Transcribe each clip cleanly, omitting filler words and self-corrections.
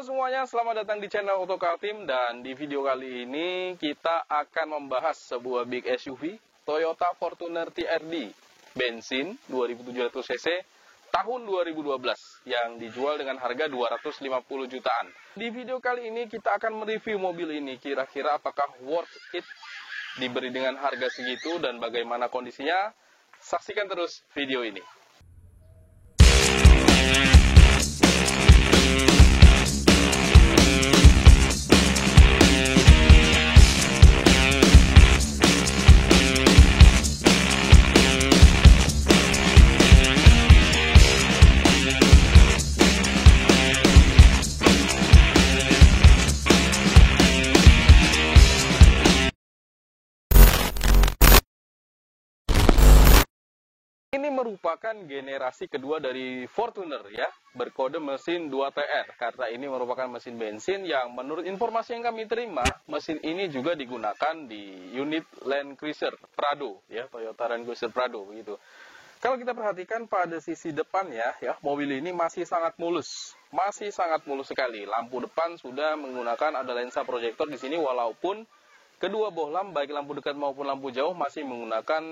Halo semuanya, selamat datang di channel Autocar Team. Dan di video kali ini kita akan membahas sebuah big SUV Toyota Fortuner TRD bensin 2700 cc tahun 2012 yang dijual dengan harga 250 jutaan. Di video kali ini kita akan mereview mobil ini, kira-kira apakah worth it diberi dengan harga segitu dan bagaimana kondisinya. Saksikan terus video ini. Ini merupakan generasi kedua dari Fortuner ya, berkode mesin 2TR, karena ini merupakan mesin bensin yang menurut informasi yang kami terima, mesin ini juga digunakan di unit Land Cruiser Prado ya, Toyota Land Cruiser Prado begitu. Kalau kita perhatikan pada sisi depannya ya, mobil ini masih sangat mulus sekali. Lampu depan sudah menggunakan ada lensa proyektor di sini, walaupun kedua bohlam, baik lampu dekat maupun lampu jauh, masih menggunakan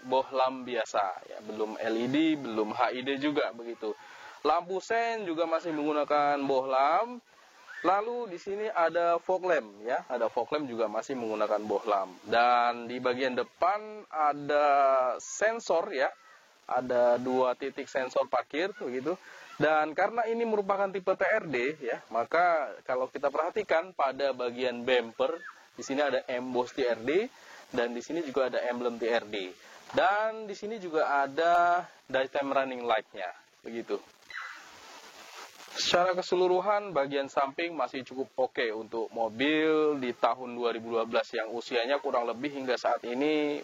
bohlam biasa, ya, belum LED, belum HID juga begitu. Lampu sen juga masih menggunakan bohlam. Lalu di sini ada fog lamp, ya, ada fog lamp juga masih menggunakan bohlam. Dan di bagian depan ada sensor, ya, ada 2 titik sensor parkir begitu. Dan karena ini merupakan tipe TRD, ya, maka kalau kita perhatikan pada bagian bumper, di sini ada emboss TRD dan di sini juga ada emblem TRD. Dan di sini juga ada daytime running light-nya, begitu. Secara keseluruhan bagian samping masih cukup oke untuk mobil di tahun 2012 yang usianya kurang lebih hingga saat ini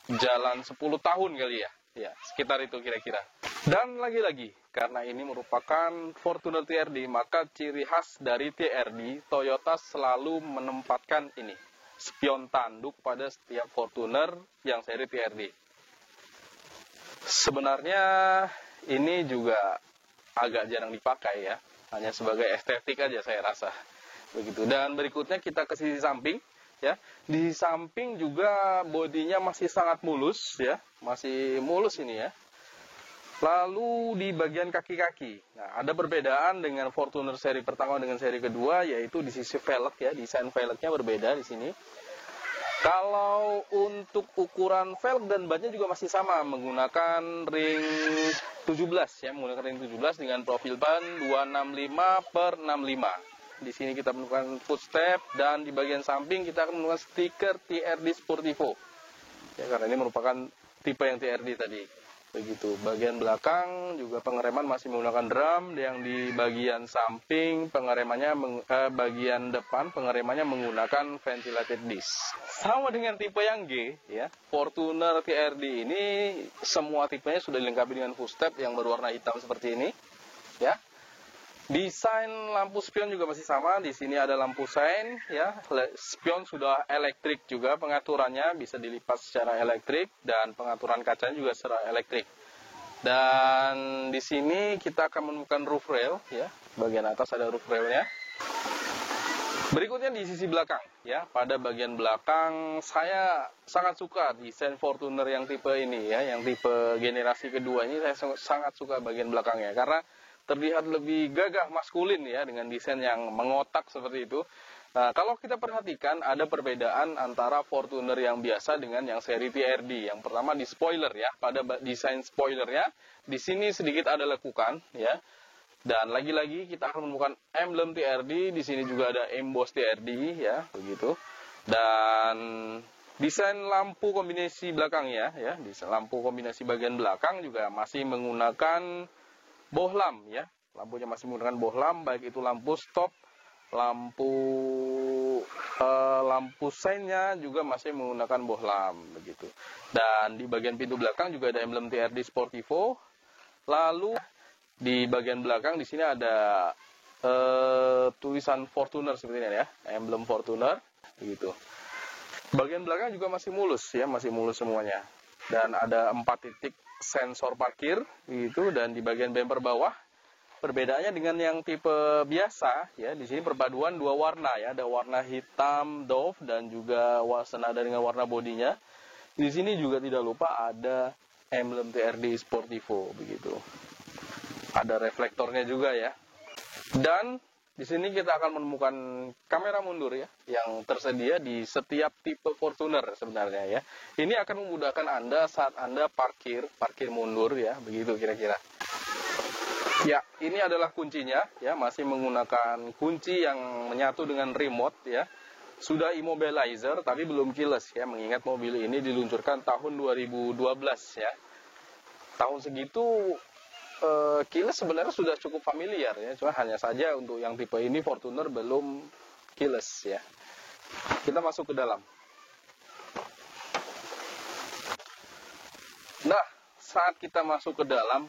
jalan 10 tahun kali ya. Ya, sekitar itu kira-kira. Dan lagi-lagi, karena ini merupakan Fortuner TRD, maka ciri khas dari TRD, Toyota selalu menempatkan ini, spion tanduk pada setiap Fortuner yang seri TRD. Sebenarnya ini juga agak jarang dipakai ya, hanya sebagai estetik aja saya rasa. Begitu. Dan berikutnya kita ke sisi samping. Ya, di samping juga bodinya masih sangat mulus ya, masih mulus ini ya. Lalu di bagian kaki-kaki, nah ada perbedaan dengan Fortuner seri pertama dengan seri kedua, yaitu di sisi velg ya, desain velgnya berbeda di sini. Kalau untuk ukuran velg dan bannya juga masih sama, menggunakan ring 17 ya, menggunakan ring 17 dengan profil ban 265/65. Di sini kita menemukan footstep dan di bagian samping kita akan menemukan stiker TRD Sportivo. Ya, karena ini merupakan tipe yang TRD tadi. Begitu. Bagian belakang juga pengereman masih menggunakan drum, yang di bagian samping pengeremannya bagian depan pengeremannya menggunakan ventilated disc. Sama dengan tipe yang G ya. Fortuner TRD ini semua tipenya sudah dilengkapi dengan footstep yang berwarna hitam seperti ini. Ya. Desain lampu spion juga masih sama. Di sini ada lampu sein, ya. Spion sudah elektrik juga, pengaturannya bisa dilipat secara elektrik dan pengaturan kacanya juga secara elektrik. Dan di sini kita akan menemukan roof rail, ya. Bagian atas ada roof railnya. Berikutnya di sisi belakang, ya. Pada bagian belakang saya sangat suka desain Fortuner yang tipe ini, ya, yang tipe generasi kedua ini saya sangat suka bagian belakangnya karena terlihat lebih gagah maskulin ya, dengan desain yang mengotak seperti itu. Nah, kalau kita perhatikan ada perbedaan antara Fortuner yang biasa dengan yang seri TRD. Yang pertama di spoiler ya, pada desain spoilernya di sini sedikit ada lekukan ya. Dan lagi-lagi kita akan menemukan emblem TRD, di sini juga ada emboss TRD ya, begitu. Dan desain lampu kombinasi belakangnya ya, desain lampu kombinasi bagian belakang juga masih menggunakan bohlam ya, lampunya masih menggunakan bohlam, baik itu lampu stop, lampu seinnya juga masih menggunakan bohlam begitu. Dan di bagian pintu belakang juga ada emblem TRD Sportivo. Lalu di bagian belakang di sini ada tulisan Fortuner seperti ini ya, emblem Fortuner begitu. Bagian belakang juga masih mulus ya, masih mulus semuanya. Dan ada 4 titik sensor parkir gitu, dan di bagian bumper bawah Perbedaannya dengan yang tipe biasa ya, di sini perpaduan dua warna ya, ada warna hitam Dove dan juga senada dengan warna bodinya. Di sini juga tidak lupa ada emblem TRD Sportivo begitu. Ada reflektornya juga ya. Dan di sini kita akan menemukan kamera mundur ya, yang tersedia di setiap tipe Fortuner sebenarnya ya. Ini akan memudahkan Anda saat Anda parkir mundur ya, begitu kira-kira. Ya, ini adalah kuncinya ya, masih menggunakan kunci yang menyatu dengan remote ya. Sudah immobilizer tapi belum keyless ya, mengingat mobil ini diluncurkan tahun 2012 ya. Tahun segitu keyless sebenarnya sudah cukup familiar ya, cuma hanya saja untuk yang tipe ini Fortuner belum keyless ya. Kita masuk ke dalam. Nah, saat kita masuk ke dalam,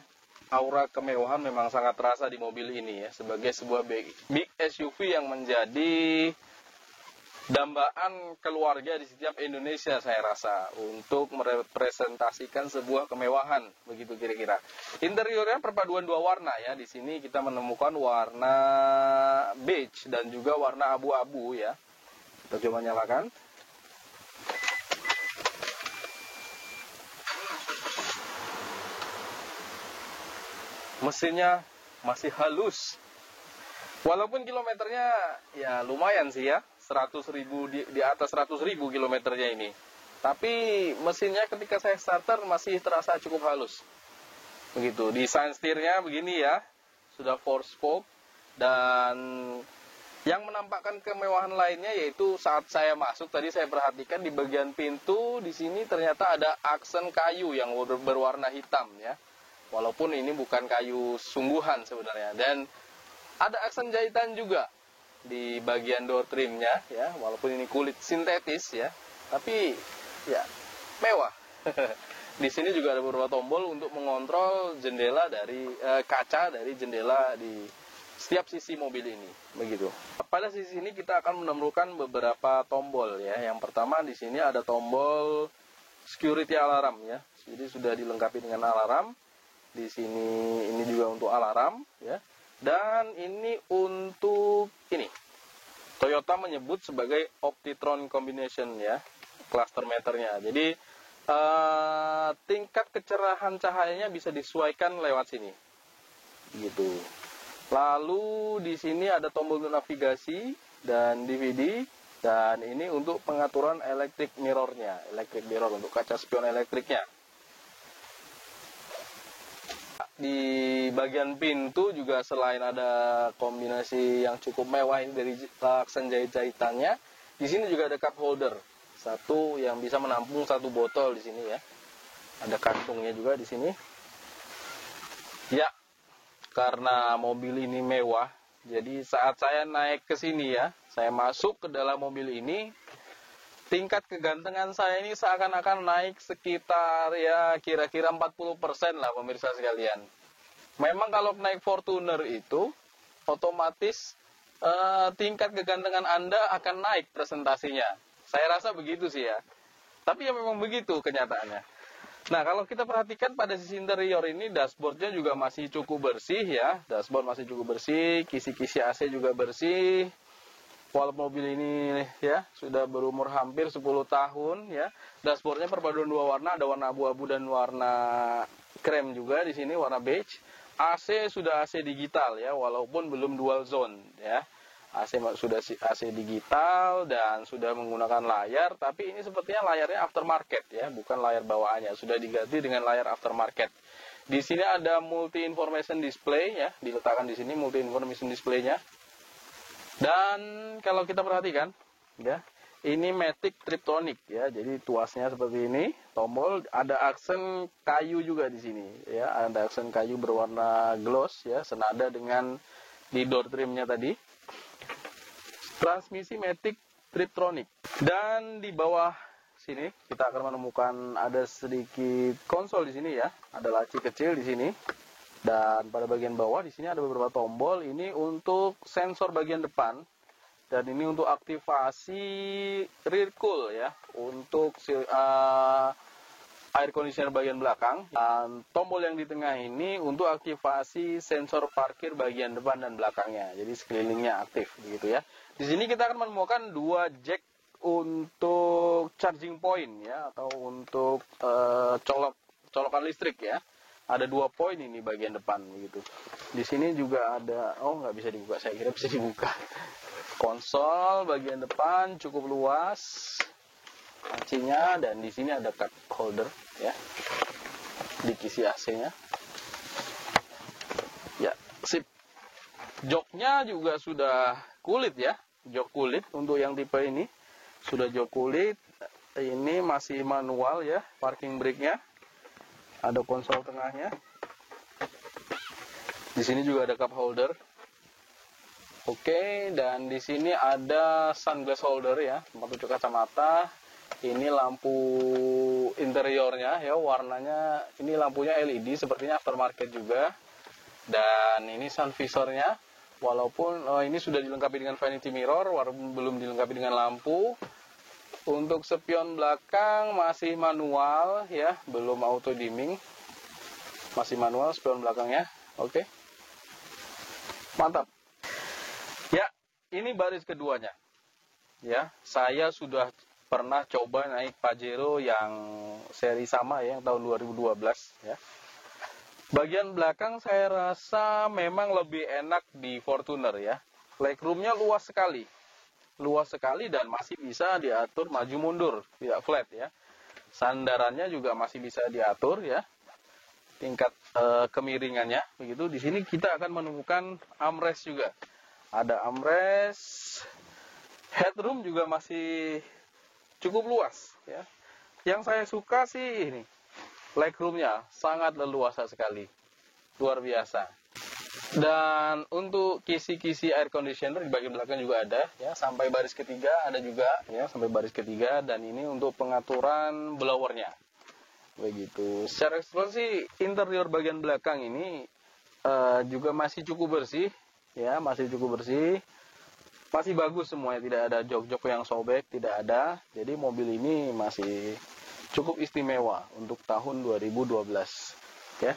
aura kemewahan memang sangat terasa di mobil ini ya, sebagai sebuah big SUV yang menjadi dambaan keluarga di setiap Indonesia saya rasa untuk merepresentasikan sebuah kemewahan begitu kira-kira. Interiornya perpaduan dua warna ya. Di sini kita menemukan warna beige dan juga warna abu-abu ya. Kita coba nyalakan. Mesinnya masih halus. Walaupun kilometernya ya lumayan sih ya, 100.000 di atas 100.000 kilometernya ini. Tapi mesinnya ketika saya starter masih terasa cukup halus. Begitu. Desain setirnya begini ya, sudah 4-spoke dan yang menampakkan kemewahan lainnya yaitu saat saya masuk tadi saya perhatikan di bagian pintu di sini ternyata ada aksen kayu yang berwarna hitam ya. Walaupun ini bukan kayu sungguhan sebenarnya, dan ada aksen jahitan juga di bagian door trimnya ya, walaupun ini kulit sintetis ya, tapi ya mewah. Di sini juga ada beberapa tombol untuk mengontrol jendela dari kaca dari jendela di setiap sisi mobil ini, begitu. Pada sisi ini kita akan menemukan beberapa tombol ya. Yang pertama di sini ada tombol security alarm ya, jadi sudah dilengkapi dengan alarm. Di sini ini juga untuk alarm ya. Dan ini untuk ini. Toyota menyebut sebagai Optitron combination ya, cluster meternya. Jadi tingkat kecerahan cahayanya bisa disesuaikan lewat sini. Gitu. Lalu di sini ada tombol navigasi dan DVD, dan ini untuk pengaturan electric mirrornya, electric mirror untuk kaca spion elektriknya. Di bagian pintu juga selain ada kombinasi yang cukup mewah ini dari aksen jahit-jahitannya, di sini juga ada cup holder satu yang bisa menampung satu botol di sini ya. Ada kantongnya juga di sini. Ya, karena mobil ini mewah, jadi saat saya naik ke sini ya, saya masuk ke dalam mobil ini, tingkat kegantengan saya ini seakan-akan naik sekitar ya kira-kira 40% lah pemirsa sekalian. Memang kalau naik Fortuner itu otomatis tingkat kegantengan Anda akan naik presentasinya. Saya rasa begitu sih ya. Tapi ya memang begitu kenyataannya. Nah, kalau kita perhatikan pada sisi interior ini, dashboardnya juga masih cukup bersih ya. Dashboard masih cukup bersih, kisi-kisi AC juga bersih. Walaupun mobil ini ya sudah berumur hampir 10 tahun ya. Dashboardnya perpaduan dua warna, ada warna abu-abu dan warna krem juga di sini, warna beige. AC sudah AC digital ya, walaupun belum dual zone ya. AC sudah AC digital dan sudah menggunakan layar, tapi ini sepertinya layarnya aftermarket ya, bukan layar bawaannya. Sudah diganti dengan layar aftermarket. Di sini ada multi information display ya, diletakkan di sini multi information display-nya. Dan kalau kita perhatikan ya, ini Matic Triptronic ya, jadi tuasnya seperti ini, tombol, ada aksen kayu juga di sini ya, ada aksen kayu berwarna gloss ya, senada dengan di door trimnya tadi. Transmisi Matic Triptronic. Dan di bawah sini kita akan menemukan ada sedikit konsol di sini ya, ada laci kecil di sini. Dan pada bagian bawah di sini ada beberapa tombol, ini untuk sensor bagian depan dan ini untuk aktivasi rear cool ya, untuk air conditioner bagian belakang, dan tombol yang di tengah ini untuk aktivasi sensor parkir bagian depan dan belakangnya. Jadi sekelilingnya aktif begitu ya. Di sini kita akan menemukan dua jack untuk charging point ya, atau untuk colokan listrik ya. Ada 2 poin ini bagian depan begitu. Di sini juga ada, oh nggak bisa dibuka, saya kira bisa dibuka. Konsol bagian depan cukup luas lacinya, dan di sini ada cup holder ya, di kisi AC-nya. Ya, sip. Joknya juga sudah kulit ya, jok kulit untuk yang tipe ini sudah jok kulit. Ini masih manual ya, parking brake-nya. Ada konsol tengahnya. Di sini juga ada cup holder. Oke, dan di sini ada sunglass holder ya, tempat tutup kacamata. Ini lampu interiornya ya, warnanya ini lampunya LED, sepertinya aftermarket juga. Dan ini sun visornya, walaupun ini sudah dilengkapi dengan vanity mirror, walaupun belum dilengkapi dengan lampu. Untuk spion belakang masih manual ya, belum auto dimming, masih manual spion belakangnya. Oke, mantap ya. Ini baris keduanya ya. Saya sudah pernah coba naik Pajero yang seri sama ya, yang tahun 2012 ya. Bagian belakang saya rasa memang lebih enak di Fortuner ya. Legroomnya luas sekali dan masih bisa diatur maju mundur, tidak flat ya. Sandarannya juga masih bisa diatur ya, tingkat kemiringannya begitu. Di sini kita akan menemukan armrest juga, ada armrest. Headroom juga masih cukup luas ya. Yang saya suka sih ini legroomnya, sangat leluasa sekali, luar biasa. Dan untuk kisi-kisi air conditioner di bagian belakang juga ada ya, sampai baris ketiga ada juga ya, sampai baris ketiga. Dan ini untuk pengaturan blowernya begitu. Secara keseluruhan sih interior bagian belakang ini juga masih cukup bersih ya, masih cukup bersih, masih bagus semuanya, tidak ada jok-jok yang sobek, tidak ada. Jadi mobil ini masih cukup istimewa untuk tahun 2012 ya.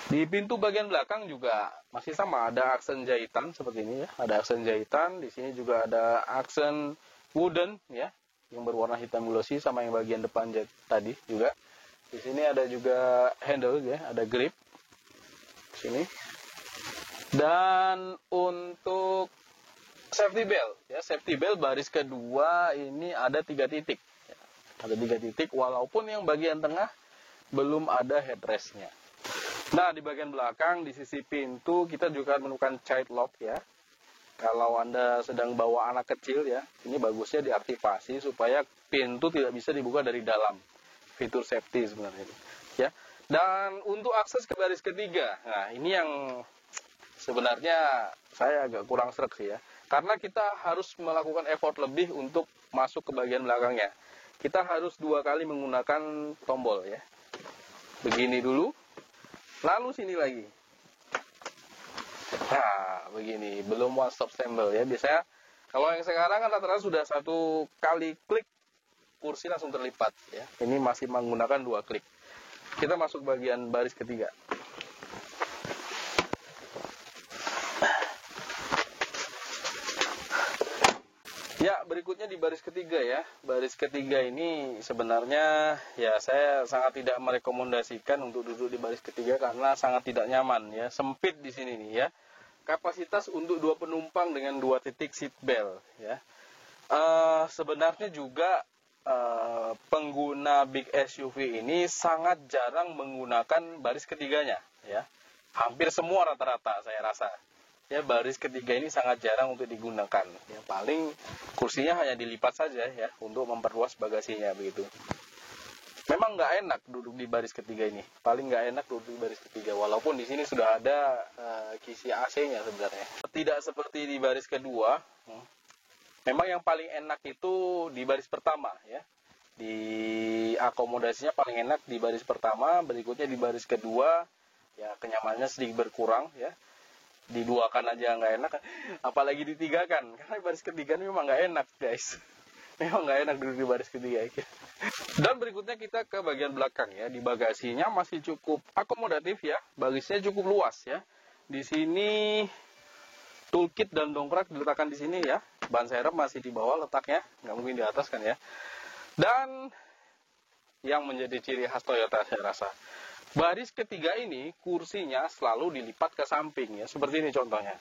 Di pintu bagian belakang juga masih sama, ada aksen jahitan seperti ini ya, ada aksen jahitan. Di sini juga ada aksen wooden ya, yang berwarna hitam glossy, sama yang bagian depan tadi juga. Di sini ada juga handle ya, ada grip di sini. Dan untuk safety belt ya, safety belt baris kedua ini ada 3 titik ya. Ada 3 titik, walaupun yang bagian tengah belum ada headrestnya. Nah, di bagian belakang di sisi pintu kita juga menemukan child lock ya. Kalau Anda sedang bawa anak kecil ya, ini bagusnya diaktifasi supaya pintu tidak bisa dibuka dari dalam. Fitur safety sebenarnya ya. Dan untuk akses ke baris ketiga, nah ini yang sebenarnya saya agak kurang sreg sih ya. Karena kita harus melakukan effort lebih untuk masuk ke bagian belakangnya. Kita harus 2 kali menggunakan tombol ya. Begini dulu, lalu sini lagi. Nah, begini, belum one stop stable ya. Biasanya kalau yang sekarang kan rata-rata sudah 1 kali klik kursi langsung terlipat ya. Ini masih menggunakan 2 klik. Kita masuk bagian baris ketiga. Ya, berikutnya di baris ketiga ya. Baris ketiga ini sebenarnya ya saya sangat tidak merekomendasikan untuk duduk di baris ketiga karena sangat tidak nyaman ya. Sempit di sini nih ya. Kapasitas untuk 2 penumpang dengan 2 titik seat belt ya. Sebenarnya juga pengguna big SUV ini sangat jarang menggunakan baris ketiganya ya. Hampir semua rata-rata saya rasa. Ya, baris ketiga ini sangat jarang untuk digunakan ya, paling kursinya hanya dilipat saja ya untuk memperluas bagasinya begitu. Memang nggak enak duduk di baris ketiga ini, paling nggak enak duduk di baris ketiga, walaupun di sini sudah ada kisi AC-nya sebenarnya. Tidak seperti di baris kedua. Memang yang paling enak itu di baris pertama ya, di akomodasinya paling enak di baris pertama, berikutnya di baris kedua ya kenyamanannya sedikit berkurang ya. Diduakan aja nggak enak, apalagi ditigakan, karena baris ketiga ini memang nggak enak guys. Memang nggak enak duduk di baris ketiga. Dan berikutnya kita ke bagian belakang ya. Di bagasinya masih cukup akomodatif ya. Bagisnya cukup luas ya. Di sini toolkit dan dongkrak diletakkan di sini ya. Ban serep masih di bawah letaknya, nggak mungkin di atas kan ya. Dan yang menjadi ciri khas Toyota saya rasa, baris ketiga ini kursinya selalu dilipat ke samping ya. Seperti ini contohnya.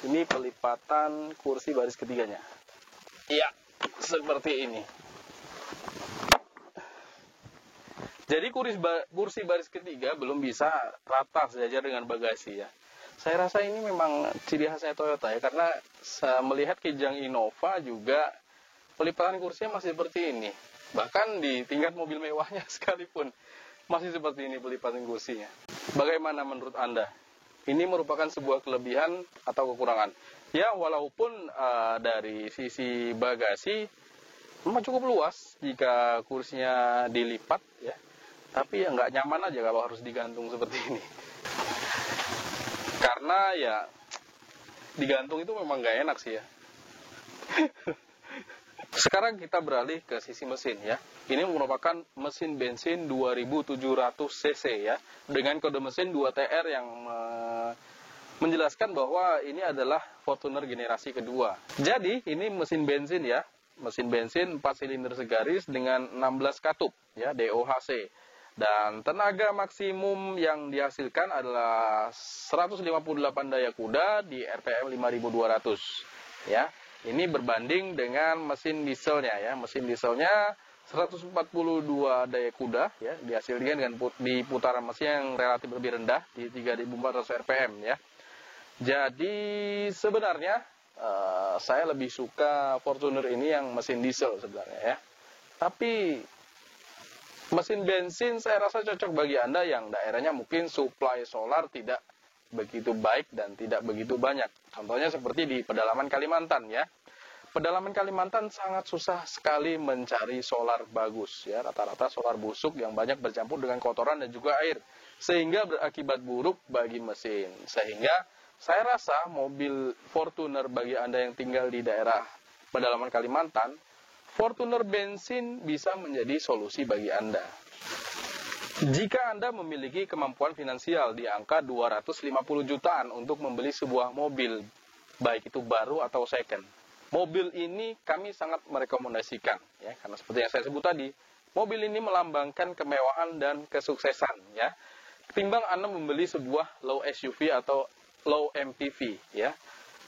Ini pelipatan kursi baris ketiganya. Iya, seperti ini. Jadi kursi baris ketiga belum bisa rata sejajar dengan bagasi ya. Saya rasa ini memang ciri khasnya Toyota ya, karena melihat Kijang Innova juga pelipatan kursinya masih seperti ini. Bahkan di tingkat mobil mewahnya sekalipun masih seperti ini pelipatan kursinya. Bagaimana menurut Anda? Ini merupakan sebuah kelebihan atau kekurangan? Ya, walaupun dari sisi bagasi memang cukup luas jika kursinya dilipat ya, tapi ya nggak nyaman aja kalau harus digantung seperti ini. Karena ya digantung itu memang nggak enak sih ya. Sekarang kita beralih ke sisi mesin ya. Ini merupakan mesin bensin 2700 cc ya, dengan kode mesin 2TR yang menjelaskan bahwa ini adalah Fortuner generasi kedua. Jadi ini mesin bensin ya, mesin bensin 4 silinder segaris dengan 16 katup ya, DOHC. Dan tenaga maksimum yang dihasilkan adalah 158 daya kuda di RPM 5200 ya. Ini berbanding dengan mesin dieselnya ya. Mesin dieselnya 142 daya kuda ya, dihasilkan dengan di putaran mesin yang relatif lebih rendah di 3400 RPM ya. Jadi sebenarnya saya lebih suka Fortuner ini yang mesin diesel sebenarnya ya. Tapi mesin bensin saya rasa cocok bagi Anda yang daerahnya mungkin suplai solar tidak begitu baik dan tidak begitu banyak. Contohnya seperti di pedalaman Kalimantan ya. Pedalaman Kalimantan sangat susah sekali mencari solar bagus ya. Rata-rata solar busuk yang banyak bercampur dengan kotoran dan juga air, sehingga berakibat buruk bagi mesin. Sehingga saya rasa mobil Fortuner bagi Anda yang tinggal di daerah pedalaman Kalimantan, Fortuner bensin bisa menjadi solusi bagi Anda. Jika Anda memiliki kemampuan finansial di angka 250 jutaan untuk membeli sebuah mobil, baik itu baru atau second, mobil ini kami sangat merekomendasikan ya, karena seperti yang saya sebut tadi, mobil ini melambangkan kemewahan dan kesuksesan ya. Ketimbang Anda membeli sebuah low SUV atau low MPV ya.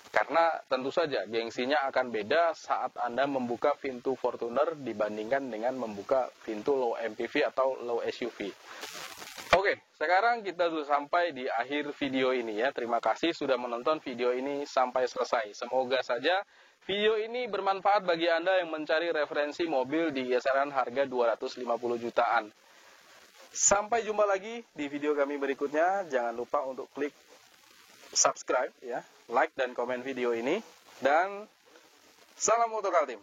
Karena tentu saja gengsinya akan beda saat Anda membuka pintu Fortuner dibandingkan dengan membuka pintu low MPV atau low SUV. Oke, sekarang kita sudah sampai di akhir video ini ya. Terima kasih sudah menonton video ini sampai selesai. Semoga saja video ini bermanfaat bagi Anda yang mencari referensi mobil di kisaran harga 250 jutaan. Sampai jumpa lagi di video kami berikutnya. Jangan lupa untuk klik subscribe ya, like dan komen video ini, dan salam Autocar Team.